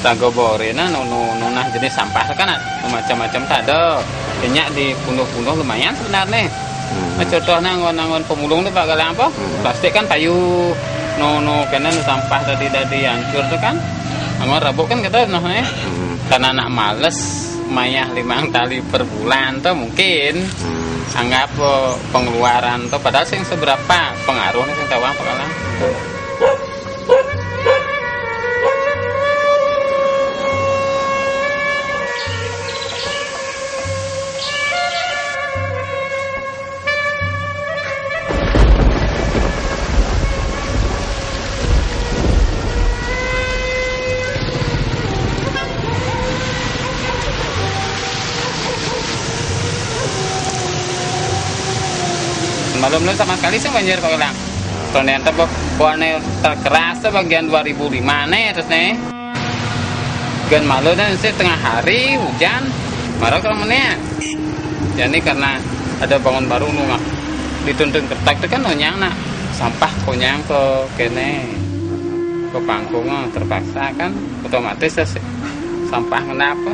Tanggo borena nunah jenis sampah kan macam-macam ada banyak di punduh-punduh lumayan sebenarnya. Contohnya ngon pemulung tuh Pak kalau apa? Plastik kan payu kena sampah tadi hancur tuh kan. Ngon rabuk kan kita nih. Karena anak males mayah 5 kali per bulan tuh mungkin anggap pengeluaran tuh padahal sing seberapa pengaruhnya sing tawang Pak kalau. Belum sama sekali sih banjir Pak Kelang. Ternyata buahnya terkeras bagian 2005 nih terus nih. Gan malu dan sih tengah hari hujan. Marah kalau mana? Jadi karena ada bangun baru nungak dituntun kertak itu kan nonyang nak sampah konyang ke kene ke pangkung terpaksa kan otomatis sampah kenapa?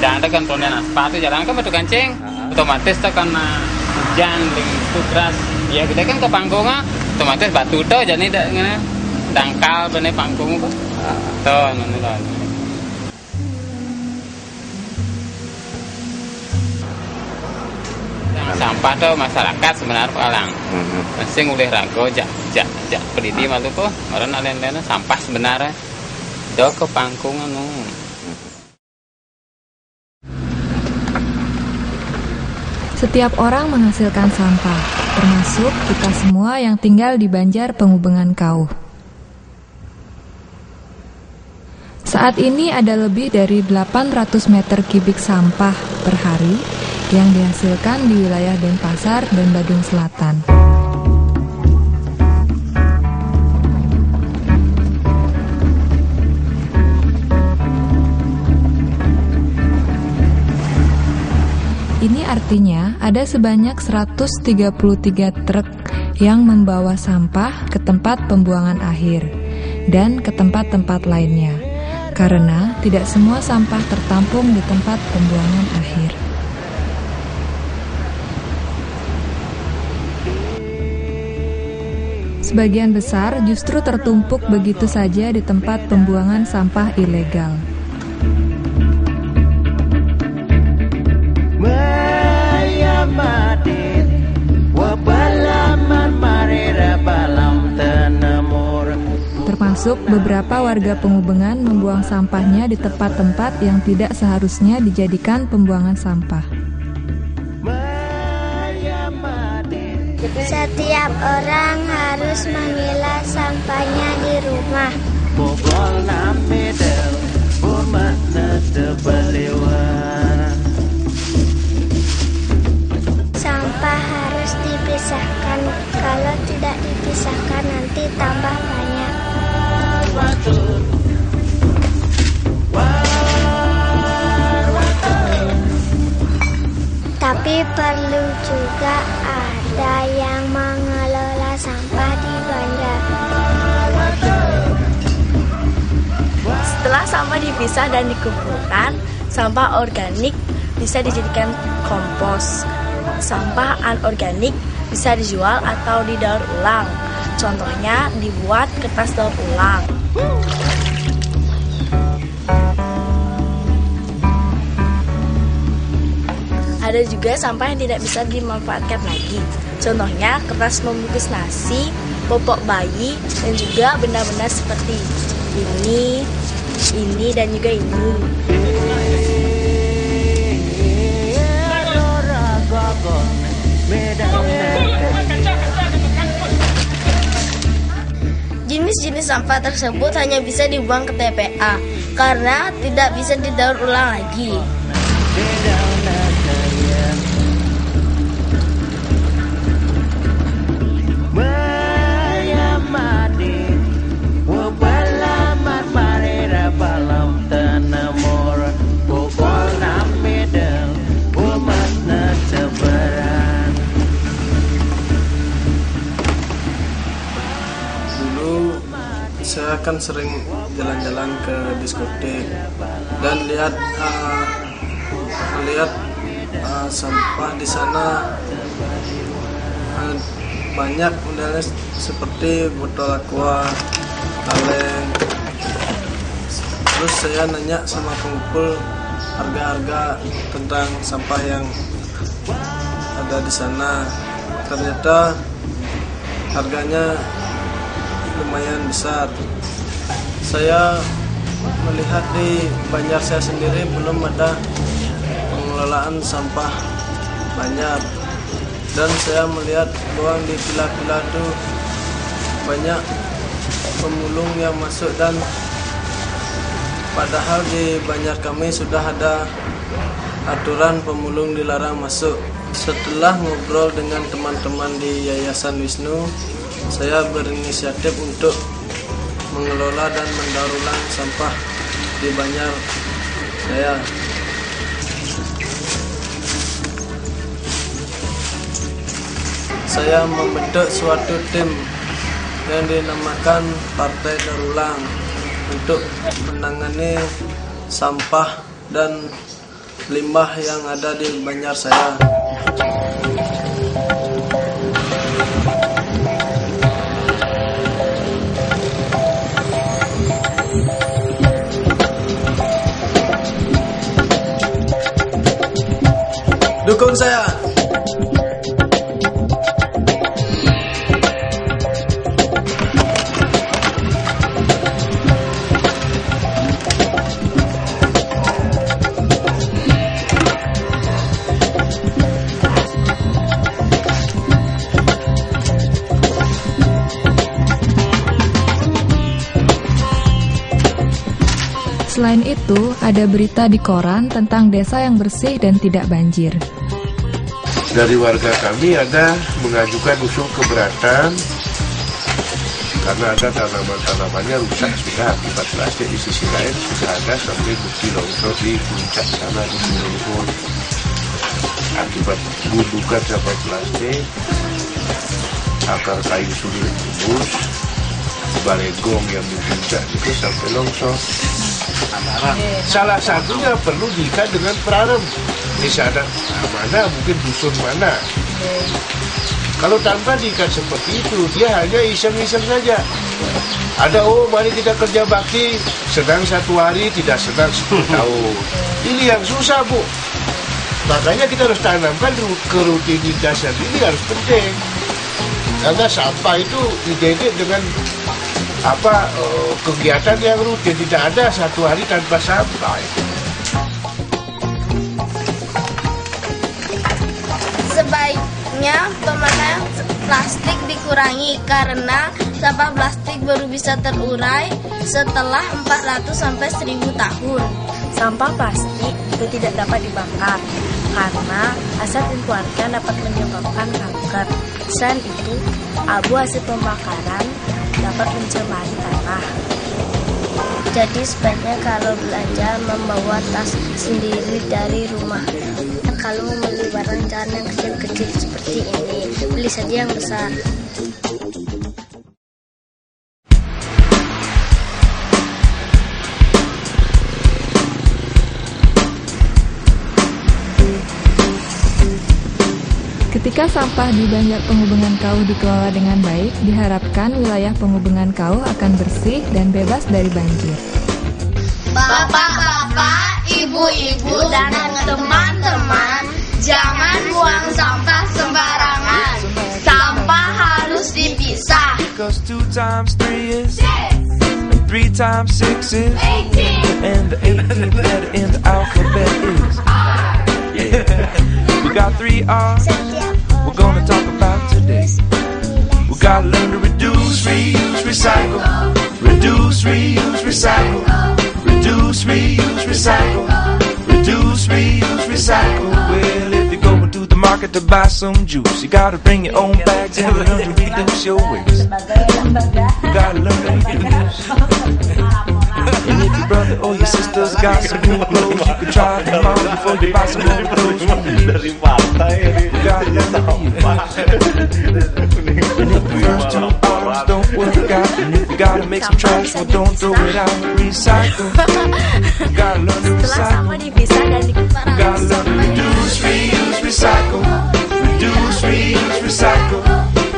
Tidak ada kantonan aspal itu jarang kan batu kancing otomatis tuh karena hujan lingkup deras ya kita kan ke panggung otomatis batu tuh jadi dangkal bener panggung tuh tuh sampah tuh masyarakat sebenarnya Alang masih ngulih rago jak pedidi malu kok orang lain-lain sampah sebenarnya do ke panggung Setiap orang menghasilkan sampah, termasuk kita semua yang tinggal di Banjar Penghubungan Kauh. Saat ini ada lebih dari 800 meter kubik sampah per hari yang dihasilkan di wilayah Denpasar dan Badung Selatan. Ini artinya ada sebanyak 133 truk yang membawa sampah ke tempat pembuangan akhir dan ke tempat-tempat lainnya, karena tidak semua sampah tertampung di tempat pembuangan akhir. Sebagian besar justru tertumpuk begitu saja di tempat pembuangan sampah ilegal. Termasuk beberapa warga Pengubengan membuang sampahnya di tempat-tempat yang tidak seharusnya dijadikan pembuangan sampah. Setiap orang harus memilah sampahnya di rumah. Sampah harus dipisahkan. Kalau tidak dipisahkan nanti tambah banyak. Tapi perlu juga ada yang mengelola sampah di bandar. Setelah sampah dipisah dan dikumpulkan, sampah organik bisa dijadikan kompos. Sampah anorganik bisa dijual atau didaur ulang. Contohnya dibuat kertas daur ulang. Ada juga sampah yang tidak bisa dimanfaatkan lagi. Contohnya kertas membungkus nasi, popok bayi, dan juga benda-benda seperti ini, dan juga ini. Jenis-jenis sampah tersebut hanya bisa dibuang ke TPA karena tidak bisa didaur ulang lagi. Saya kan sering jalan-jalan ke diskotik dan melihat sampah di sana banyak modelnya seperti botol aqua, kaleng. Terus saya nanya sama pengumpul harga-harga tentang sampah yang ada di sana. Ternyata harganya lumayan besar. Saya melihat di Banjar saya sendiri belum ada pengelolaan sampah banyak, dan saya melihat bahwa di pila-pila itu banyak pemulung yang masuk, dan padahal di Banjar kami sudah ada aturan pemulung dilarang masuk. Setelah ngobrol dengan teman-teman di Yayasan Wisnu, saya berinisiatif untuk mengelola dan mendaur ulang sampah di Banjar saya. Saya membentuk suatu tim yang dinamakan Partai Daur Ulang untuk menangani sampah dan limbah yang ada di Banjar saya. Dukung saya. Selain itu, ada berita di koran tentang desa yang bersih dan tidak banjir. Dari warga kami ada mengajukan usul keberatan karena ada tanaman-tanamannya rusak sudah akibat plastik. Di sisi lain sudah ada sampai bukti longsor di puncak sana di Cirebon akibat gundukan sampah plastik, akar kayu sulit tembus, balegong yang di puncak itu sampai longsor. Salah satunya perlu diikat dengan perarem. Misalnya mana mungkin dusun mana. Kalau tanpa diikat seperti itu, dia hanya iseng-iseng saja. Ada mari kita kerja bakti, senang 1 hari, tidak senang 10 tahun. Ini yang susah, Bu. Makanya kita harus tanamkan kerutinitas ini harus penting. Karena sampah itu identik dengan kegiatan yang rutin, tidak ada satu hari tanpa sampah. Sebaiknya pemakaian plastik dikurangi karena sampah plastik baru bisa terurai setelah 400 sampai 1000 tahun. Sampah plastik itu tidak dapat dibakar karena asap dikeluarkan dapat menyebabkan kanker. Selain itu, abu hasil pembakaran dapat mencemari tanah. Jadi sebaiknya kalau belanja membawa tas sendiri dari rumah. Kalau membeli barang jangan yang kecil-kecil seperti ini, beli saja yang besar. Ketika sampah di Banjar Penghubungan Kau dikelola dengan baik, diharapkan wilayah Penghubungan Kau akan bersih dan bebas dari banjir. Bapak-bapak, ibu-ibu, dan teman-teman, jangan buang sampah sembarangan. Sampah harus dipisah. Because 2 times 3 is 6, and 3 times 6 is 18, and the 18th letter in the alphabet is R. Yeah. We got 3 R's we're gonna talk about today. We gotta learn to reduce, reuse, recycle. Reduce, reuse, recycle. Reduce, reuse, recycle. Reduce, reuse, recycle. Well, if you're going to the market to buy some juice, you gotta bring your own bags and learn to reduce your waste. You gotta learn to reduce. And if your brother or your sister's got some new clothes, you can try them on before you buy some more clothes. You gotta learn to reuse. And if the first 2 R's don't work out, and if you gotta make some trash, well, don't throw it out. Recycle. You gotta learn to Setelah sampah recycle. dipisah dan You gotta learn to reduce, reuse, recycle. Reduce, reuse, recycle.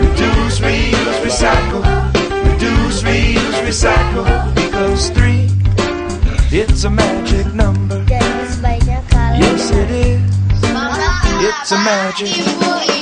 Reduce, reuse, recycle. Reduce, reuse, recycle. Because 3, it's a magic number. Jadi sebaiknya kalau Yes, it is. It's a magic. Ibu-ibu,